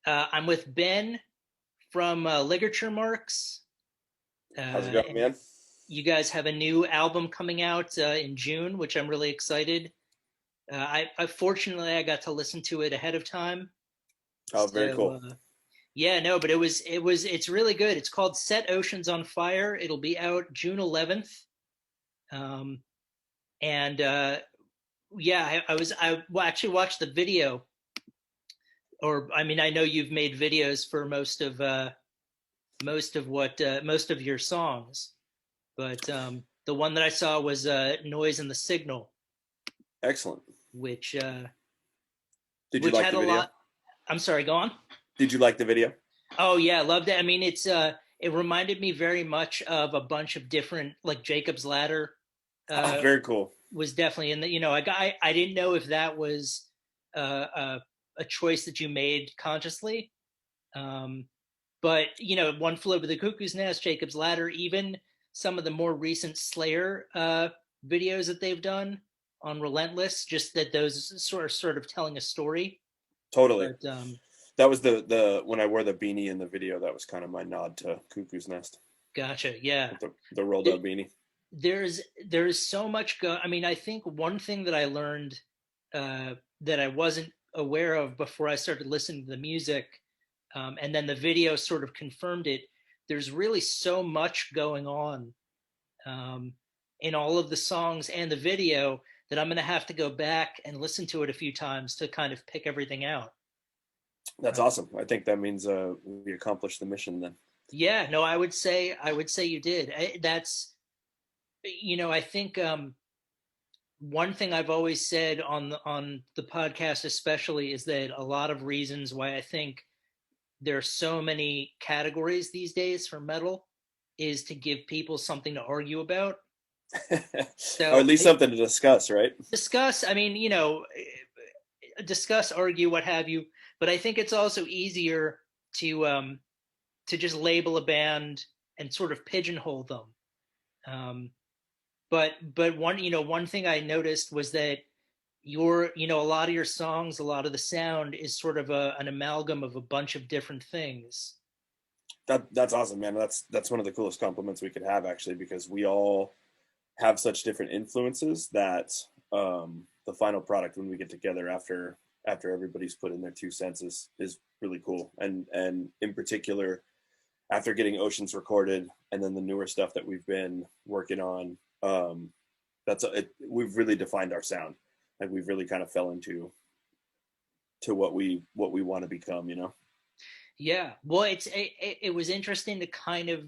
I'm with Ben from Ligature Marks. How's it going, And man? you guys have a new album coming out in June, which I'm really excited. I fortunately I got to listen to it ahead of time. Oh, very So cool. yeah, no, but it's really good. It's called Set Oceans on Fire. It'll be out June 11th. Um, and yeah, I actually watched the video, or I mean, I know you've made videos for most of your songs, but the one that I saw was "Noise in the Signal," Excellent. which Did you which like had the a video? lot. I'm sorry, go on. Did you like the video? Oh yeah, I loved it. I mean, it reminded me very much of a bunch of different, like Jacob's Ladder Oh, uh very cool. was definitely in the, I didn't know if that was uh, a choice that you made consciously. Um, but One Flew Over the Cuckoo's Nest, Jacob's Ladder, even some of the more recent Slayer videos that they've done on Relentless, just that those sort of telling a story. Totally. But That was the when I wore the beanie in the video. That was kind of my nod to Cuckoo's Nest gotcha, yeah. with the rolled There, up beanie. there's so much I mean, I think one thing that I learned that I wasn't aware of before I started listening to the music, and then the video sort of confirmed it. There's really so much going on um, in all of the songs and the video that I'm going to have to go back and listen to it a few times to kind of pick everything out. That's Uh, awesome. I think that means we accomplished the mission then. yeah, no, I would say you did. That's I think one thing I've always said on the podcast, especially, is that a lot of reasons why I think there are so many categories these days for metal is to give people something to argue about. Or at So least something to discuss, right? discuss. I mean, discuss, argue, what have you. But I think it's also easier to um, to just label a band and sort of pigeonhole them. Um, but one thing I noticed was that a lot of your songs, a lot of the sound is sort of an amalgam of a bunch of different things. That's awesome, man. That's one of the coolest compliments we could have actually, because we all have such different influences that the final product when we get together after everybody's put in their 2 cents is really cool. And in particular, after getting Oceans recorded and then the newer stuff that we've been working on, we've really defined our sound. Like we've really kind of fell into to what we want to become. Yeah, well, it was interesting to kind of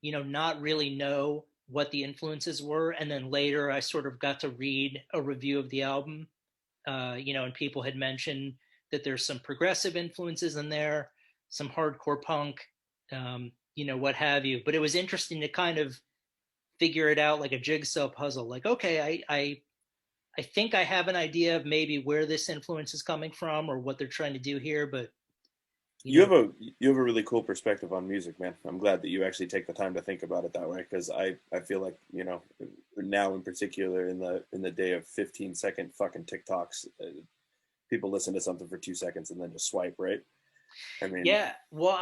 not really know what the influences were, and then later I sort of got to read a review of the album, and people had mentioned that there's some progressive influences in there, some hardcore punk, what have you. But it was interesting to kind of figure it out like a jigsaw puzzle. Like, okay, I think I have an idea of maybe where this influence is coming from or what they're trying to do here, but you You know, have a you have a really cool perspective on music, man. I'm glad that you actually take the time to think about it that way, because I feel like now in particular in the day of 15-second fucking TikToks, people listen to something for 2 seconds and then just swipe right. I mean, yeah. Well,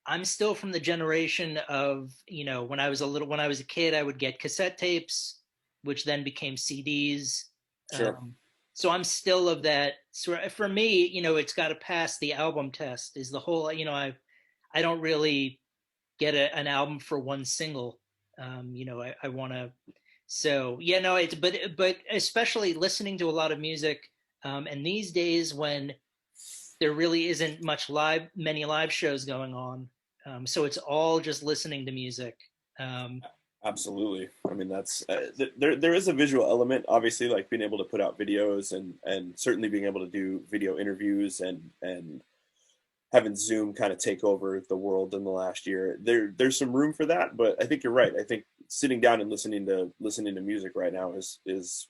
I'm still from the generation of when I was a kid, I would get cassette tapes, which then became CDs. sure. Um, so I'm still of that. So for me, it's got to pass the album test. Is the whole I don't really get an album for one single. I want to. So yeah, no, it's but especially listening to a lot of music, and these days when there really isn't many live shows going on. So it's all just listening to music. Um, Absolutely. I mean, that's there is a visual element, obviously, like being able to put out videos and certainly being able to do video interviews and having Zoom kind of take over the world in the last year. There's some room for that, but I think you're right. I think sitting down and listening to music right now is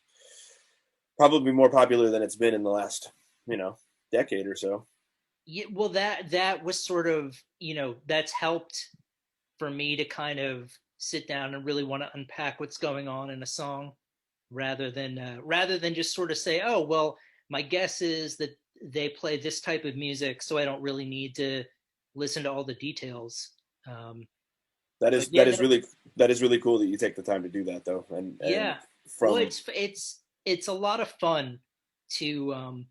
probably more popular than it's been in the last, decade or so. yeah, well, that was sort of that's helped for me to kind of sit down and really want to unpack what's going on in a song rather than just sort of say, oh well, my guess is that they play this type of music, so I don't really need to listen to all the details. Um, That but is yeah, that is no, really that is really cool that you take the time to do that though. And yeah. Well, from it's a lot of fun to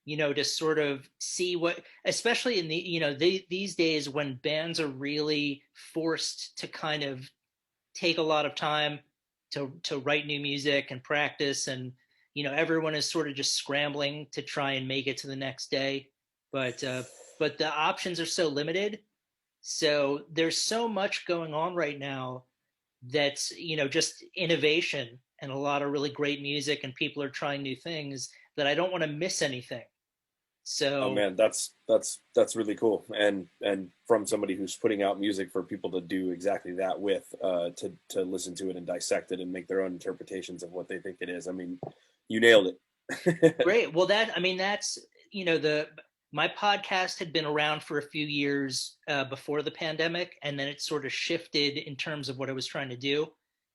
to sort of see what, especially in the these days when bands are really forced to kind of take a lot of time to write new music and practice, and everyone is sort of just scrambling to try and make it to the next day, but but the options are so limited, so there's so much going on right now that's just innovation and a lot of really great music, and people are trying new things, that I don't want to miss anything. oh So man, that's really cool. And from somebody who's putting out music for people to do exactly that with, to listen to it and dissect it and make their own interpretations of what they think it is. I mean, you nailed it. great. Well, that's the my podcast had been around for a few years before the pandemic, and then it sort of shifted in terms of what I was trying to do.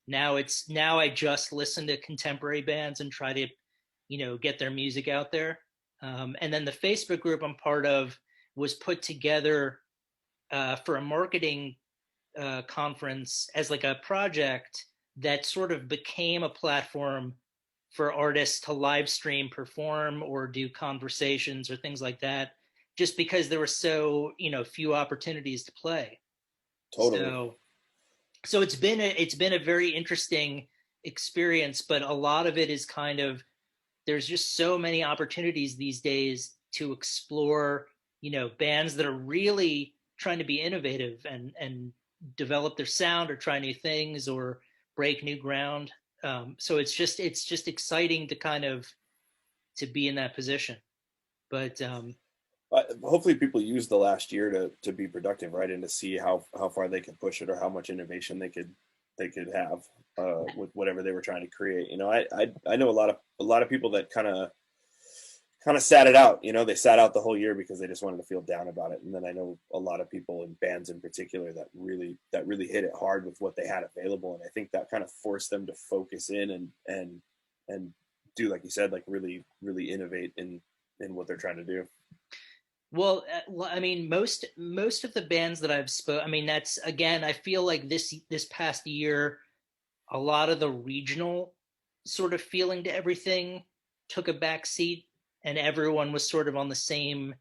Now I just listen to contemporary bands and try to get their music out there. And then the Facebook group I'm part of was put together for a marketing conference as like a project that sort of became a platform for artists to live stream, perform, or do conversations or things like that, just because there were so few opportunities to play. Totally. So it's been a very interesting experience, but a lot of it is kind of, there's just so many opportunities these days to explore bands that are really trying to be innovative and develop their sound or try new things or break new ground. So it's just exciting to kind of to be in that position. But Hopefully people use the last year to be productive, right, and to see how far they could push it or how much innovation they could have with whatever they were trying to create. I know a lot of people that kind of sat it out. They sat out the whole year because they just wanted to feel down about it. And then I know a lot of people in bands in particular that really hit it hard with what they had available, and I think that kind of forced them to focus in and do, like you said, like really innovate in what they're trying to do. well, I mean, most of the bands that I've I mean, that's, again, I feel like this past year, a lot of the regional sort of feeling to everything took a back seat, and everyone was sort of on the same,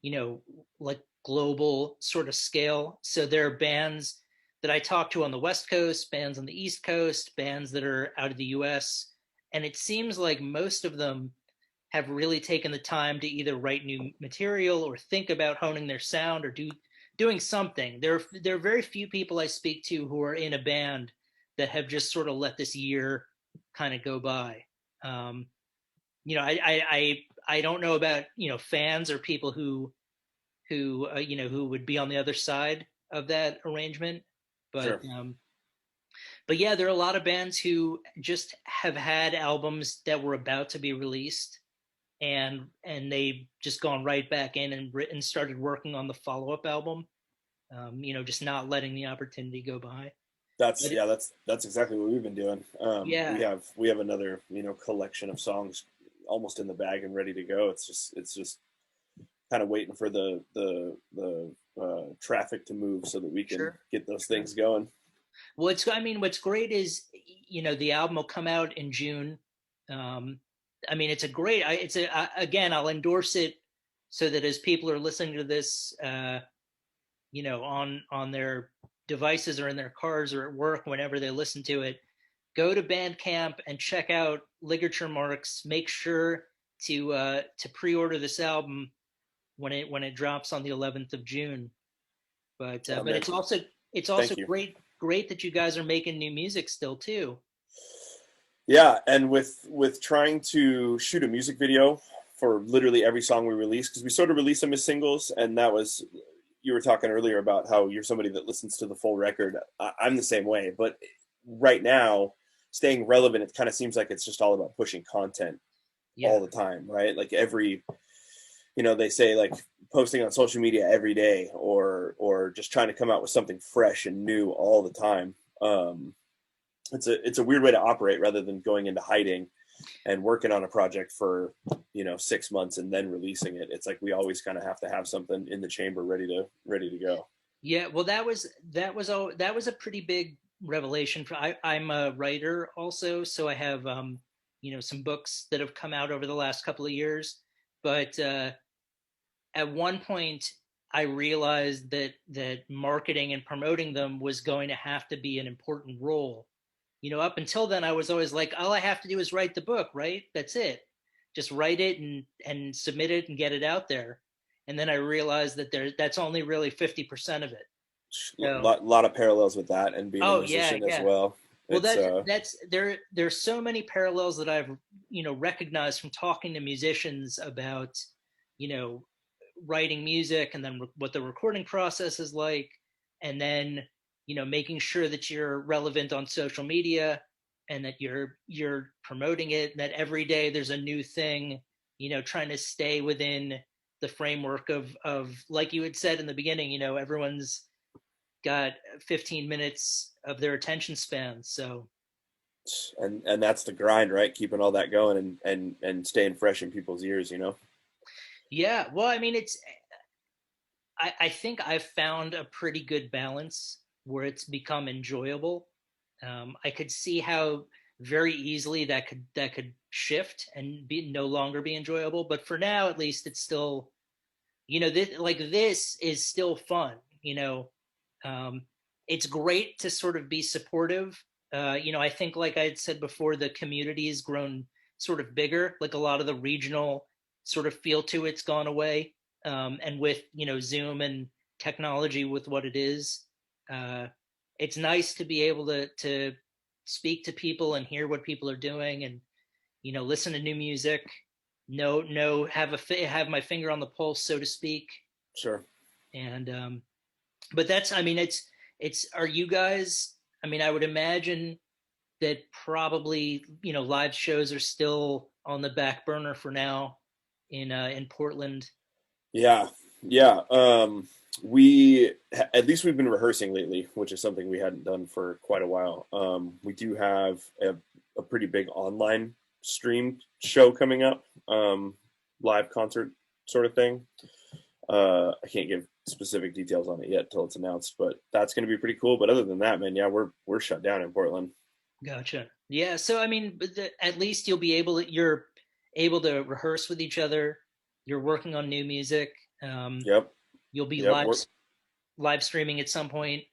you know, like global sort of scale. So there are bands that I talk to on the West Coast, bands on the East Coast, bands that are out of the US. And it seems like most of them have really taken the time to either write new material or think about honing their sound or doing something. There are very few people I speak to who are in a band that have just sort of let this year kind of go by. Um, I don't know about fans or people who would be on the other side of that arrangement, but Sure. but yeah, there are a lot of bands who just have had albums that were about to be released, and they've just gone right back in and written started working on the follow-up album, just not letting the opportunity go by. That's But yeah, that's exactly what we've been doing. We yeah, have another collection of songs almost in the bag and ready to go. It's just kind of waiting for the traffic to move so that we can sure, get those sure. things going. Well, I mean, what's great is, the album will come out in June. um I mean, it's a great, again, I'll endorse it, so that as people are listening to this, on their devices or in their cars or at work, whenever they listen to it, go to Bandcamp and check out Ligature Marks. Make sure to pre-order this album when it drops on the 11th of June. Oh But man, it's also thank you. great that you guys are making new music still too. Yeah, and with trying to shoot a music video for literally every song we release, because we sort of release them as singles, and that was, you were talking earlier about how you're somebody that listens to the full record. I'm the same way, but right now, staying relevant, it kind of seems like it's just all about pushing content Yeah, all the time, right? Like they say, like, posting on social media every day, or just trying to come out with something fresh and new all the time. It's a weird way to operate rather than going into hiding. and working on a project for 6 months and then releasing it. It's like we always kind of have to have something in the chamber ready to go. Yeah, well, that was a pretty big revelation. I'm a writer also, so I have some books that have come out over the last couple of years. But at one point, I realized that marketing and promoting them was going to have to be an important role. Up until then, I was always like, all I have to do is write the book, right? That's it. Just write it and submit it and get it out there. And then I realized that that's only really 50% of it. So, Lot of parallels with that and being a oh yeah, musician as yeah. well. Well, It's that's there's so many parallels that I've recognized from talking to musicians about you know writing music, and then what the recording process is like, and then making sure that you're relevant on social media, and that you're promoting it, and that every day there's a new thing, trying to stay within the framework of like you had said in the beginning. Everyone's got 15 minutes of their attention span. So and that's the grind, right? Keeping all that going and staying fresh in people's ears. yeah, well, I mean, I think I've found a pretty good balance where it's become enjoyable. I could see how very easily that could shift and be no longer be enjoyable, but for now at least it's still, this is still fun. Um, it's great to sort of be supportive. I think, like I had said before, the community has grown sort of bigger. Like a lot of the regional sort of feel to it's gone away. And with Zoom and technology with what it is, uh, it's nice to be able to speak to people and hear what people are doing, and listen to new music. No, have my finger on the pulse, so to speak. Sure. And but that's, I mean, it's are you guys, I mean, I would imagine that probably live shows are still on the back burner for now in Portland. Yeah, yeah. We at least we've been rehearsing lately, which is something we hadn't done for quite a while. We do have a pretty big online stream show coming up, live concert sort of thing. I can't give specific details on it yet till it's announced, but that's going to be pretty cool. But other than that, man, yeah, we're shut down in Portland. Gotcha. Yeah, so I mean, but at least you're able to rehearse with each other. You're working on new music. um Yep, you'll be yep. live streaming at some point,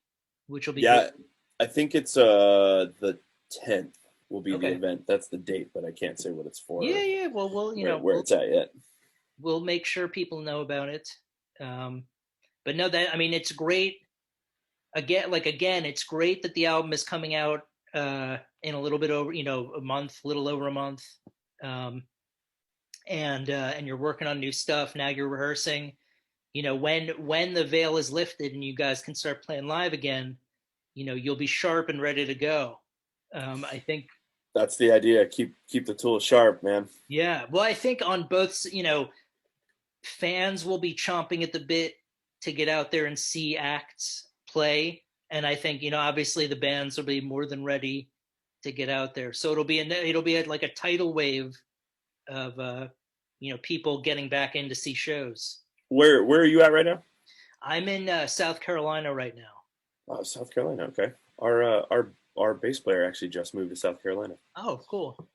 which will be good. Yeah, I think it's the 10th will be the Okay. event. That's the date, but I can't say what it's Yeah, for, yeah. Well, where it's at yet. we'll make sure people know about it. Um, but no, that, I mean, it's great. Again, it's great that the album is coming out in a little bit over, a month, little over a month, um, and you're working on new stuff. Now you're rehearsing. When the veil is lifted and you guys can start playing live again, you'll be sharp and ready to go. I think. That's the idea. Keep the tools sharp, man. Yeah. Well, I think on both, fans will be chomping at the bit to get out there and see acts play, and I think obviously the bands will be more than ready to get out there. So it'll be like a tidal wave of people getting back in to see shows. Where are you at right now? I'm in South Carolina right now. Oh, South Carolina. Okay. Our bass player actually just moved to South Carolina. Oh, cool.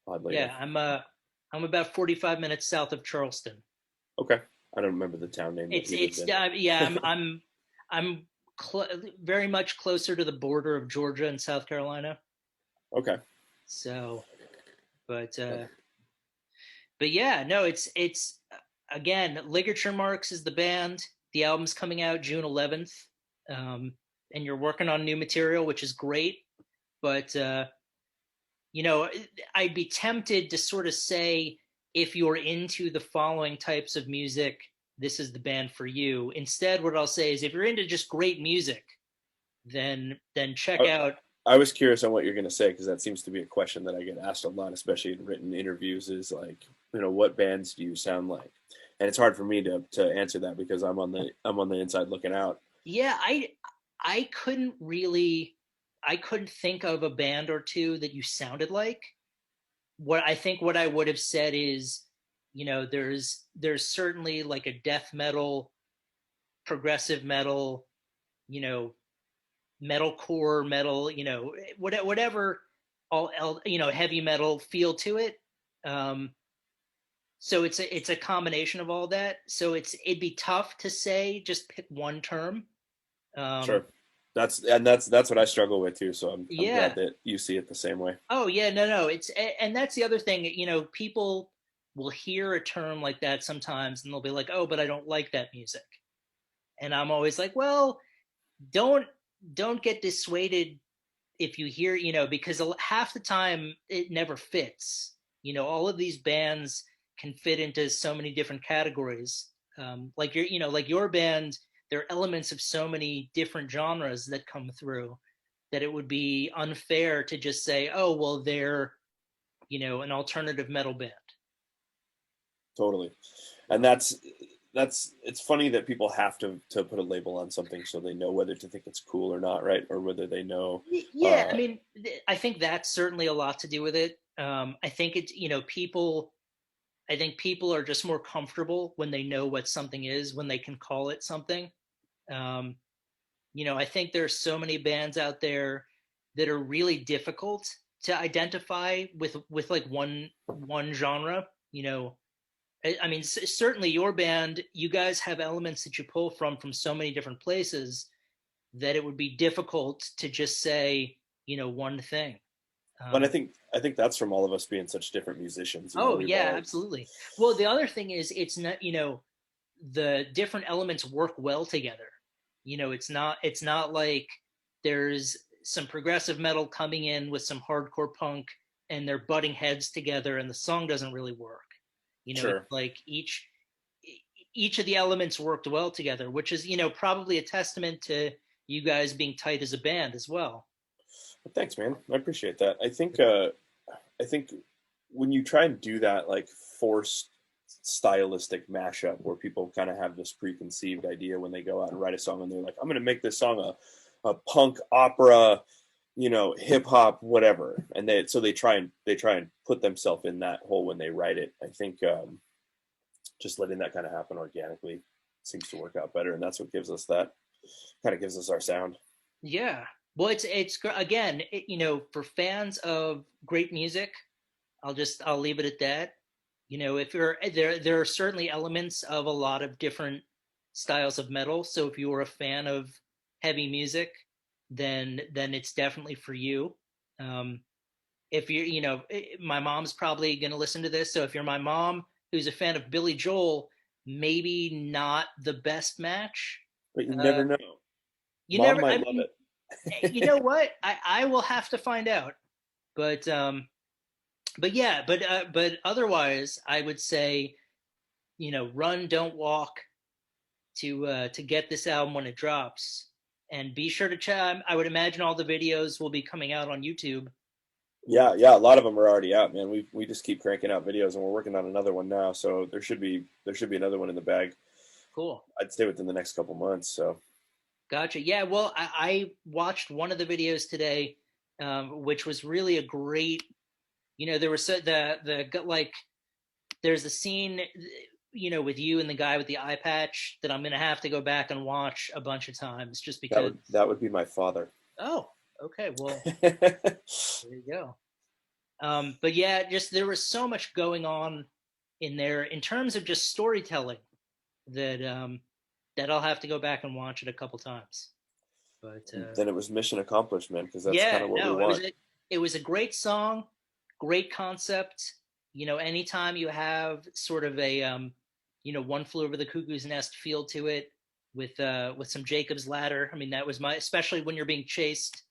Oddly Yeah, enough. I'm about 45 minutes south of Charleston. Okay. I don't remember the town name that It's he lived it's in. yeah, I'm very much closer to the border of Georgia and South Carolina. Okay. So, but yeah, no, it's again, Ligature Marks is the band. The album's coming out June 11th, um, and you're working on new material, which is great. But you know, I'd be tempted to sort of say, if you're into the following types of music, this is the band for you. Instead, what I'll say is, if you're into just great music, then check I, out. I was curious on what you're going to say because that seems to be a question that I get asked a lot, especially in written interviews. Is like, what bands do you sound like? And it's hard for me to answer that because I'm on the inside looking out. Yeah, I couldn't think of a band or two that you sounded like. what I would have said is, there's certainly like a death metal, progressive metal, you know, metalcore metal, whatever, heavy metal feel to it. Um, so it's a combination of all that. So it'd be tough to say just pick one term. Um, Sure. That's what I struggle with too. So I'm glad yeah. that you see it the same way. Oh yeah, no. And that's the other thing. People will hear a term like that sometimes, and they'll be like, "Oh, but I don't like that music." And I'm always like, "Well, don't don't get dissuaded if you hear, because half the time it never fits. All of these bands can fit into so many different categories. Like your band, there are elements of so many different genres that come through that it would be unfair to just say, oh, well, they're, an alternative metal band. Totally. And that's it's funny that people have to put a label on something so they know whether to think it's cool or not, right? Or whether they know Yeah, I mean, I think that's certainly a lot to do with it. I think it's, I think people are just more comfortable when they know what something is, when they can call it something. Um, I think there's so many bands out there that are really difficult to identify with like one genre. I mean, certainly your band, you guys have elements that you pull from so many different places that it would be difficult to just say, one thing. but Um, I think that's from all of us being such different musicians. oh We've yeah, all absolutely. Well, the other thing is it's not, the different elements work well together. It's not like there's some progressive metal coming in with some hardcore punk and they're butting heads together and the song doesn't really work. It's sure. like each of the elements worked well together, which is, probably a testament to you guys being tight as a band as well. Well, thanks, man. I appreciate that. I think when you try and do that like forced stylistic mashup where people kind of have this preconceived idea when they go out and write a song and they're like, I'm going to make this song a punk opera, hip hop, whatever. And they try and put themselves in that hole when they write it. I think just letting that kind of happen organically seems to work out better. And that's what gives us that kind of gives us our sound. Yeah. Well, again, for fans of great music, I'll leave it at that. If you're there are certainly elements of a lot of different styles of metal. So if you are a fan of heavy music, then it's definitely for you. Um, if you're, my mom's probably going to listen to this. So if you're my mom who's a fan of Billy Joel, maybe not the best match. But you Uh, never know. you Mom never, I might love mean, you it. know what? I will have to find out. But yeah, but otherwise, I would say, run, don't walk to get this album when it drops, and be sure to check. I would imagine all the videos will be coming out on YouTube. Yeah, a lot of them are already out, man. We just keep cranking out videos, and we're working on another one now. So there should be another one in the bag. Cool. I'd say within the next couple months. So Gotcha. Yeah. Well, I watched one of the videos today, which was really a great. There was like there's a scene, with you and the guy with the eye patch that I'm gonna have to go back and watch a bunch of times just because. that would be my father. Oh, okay. Well, there you go. But yeah, just there was so much going on in there in terms of just storytelling that I'll have to go back and watch it a couple times. But Then it was mission accomplished, man, because that's kind yeah, of what we no, want. it was a great song, great concept. Anytime you have sort of a one flew over the cuckoo's nest feel to it with some Jacob's ladder. I mean, that was my especially when you're being chased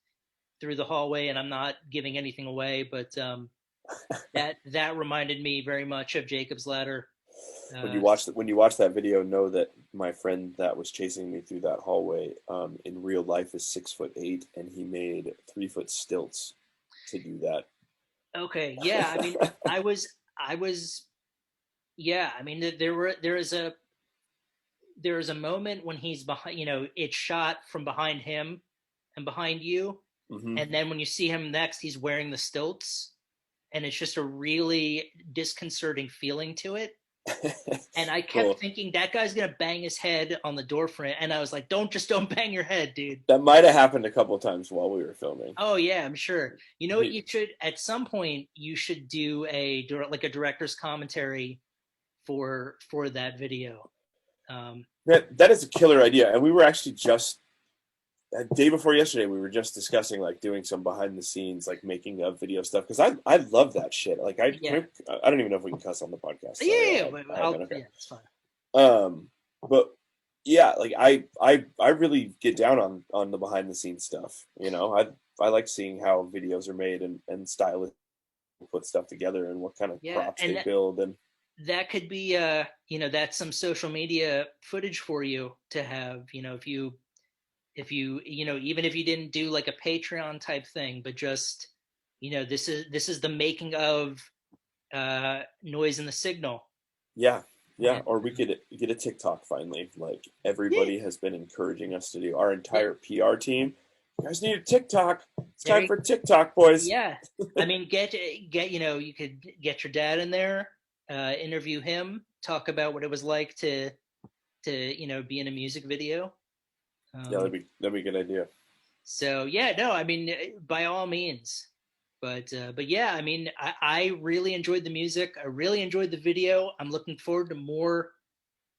through the hallway, and I'm not giving anything away, but that reminded me very much of Jacob's ladder. Uh, When you watch that video, know that my friend that was chasing me through that hallway, in real life is 6'8", and he made 3 foot stilts to do that. okay, yeah, I mean, I was, yeah, I mean, there is a moment when he's behind, it's shot from behind him and behind you, Hmm. and then when you see him next, he's wearing the stilts, and it's just a really disconcerting feeling to it. And I kept Cool. thinking that guy's gonna bang his head on the door frame, and I was like, don't bang your head, dude. That might have happened a couple times while we were filming. Oh yeah, I'm sure. You know what? He, You should at some point you should do like a director's commentary for that video. Um, that is a killer idea, and we were actually just day before yesterday we were just discussing like doing some behind the scenes like making of video stuff because I love that shit. Like yeah, I don't even know if we can cuss on the podcast. Sorry, yeah, but all right then, okay. yeah, it's fine. But yeah, like I really get down on the behind the scenes stuff. You know, I like seeing how videos are made and stylists put stuff together and what kind of Yeah, props and they build and that could be that's some social media footage for you to have. If you even if you didn't do like a Patreon type thing, but just this is the making of Noise in the Signal. yeah, yeah. And Or we could get a TikTok finally. Like yeah, everybody has been encouraging us to do. Our yeah, entire PR team. You guys need a TikTok. It's there time you, for TikTok, boys. yeah. I mean, get you could get your dad in there, interview him, talk about what it was like to be in a music video. Yeah, Um, that'd be a good idea. so yeah, no, I mean, by all means. But yeah, I mean, I really enjoyed the music. I really enjoyed the video. I'm looking forward to more.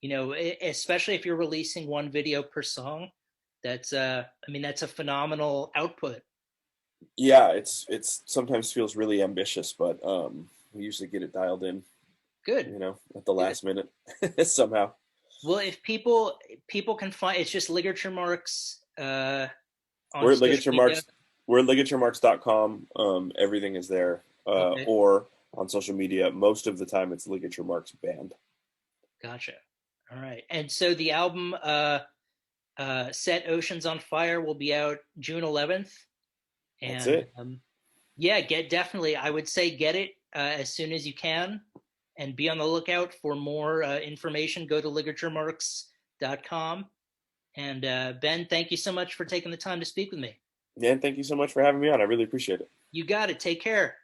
Especially if you're releasing one video per song. I mean, that's a phenomenal output. Yeah, it's sometimes feels really ambitious, but we usually get it dialed in, Good, you know, at the good. last minute somehow. Well, if people can find, it's just Ligature Marks on We're at social Ligature media. Marks. We're at ligaturemarks.com. Everything is there. Okay, Or on social media. Most of the time, it's Ligature Marks Band. gotcha. All right, and so the album Set Oceans on Fire will be out June 11th. That's And it. yeah, I would say get it as soon as you can, and be on the lookout for more information. Go to ligaturemarks.com. And Ben, thank you so much for taking the time to speak with me. Dan, thank you so much for having me on. I really appreciate it. You got it. Take care.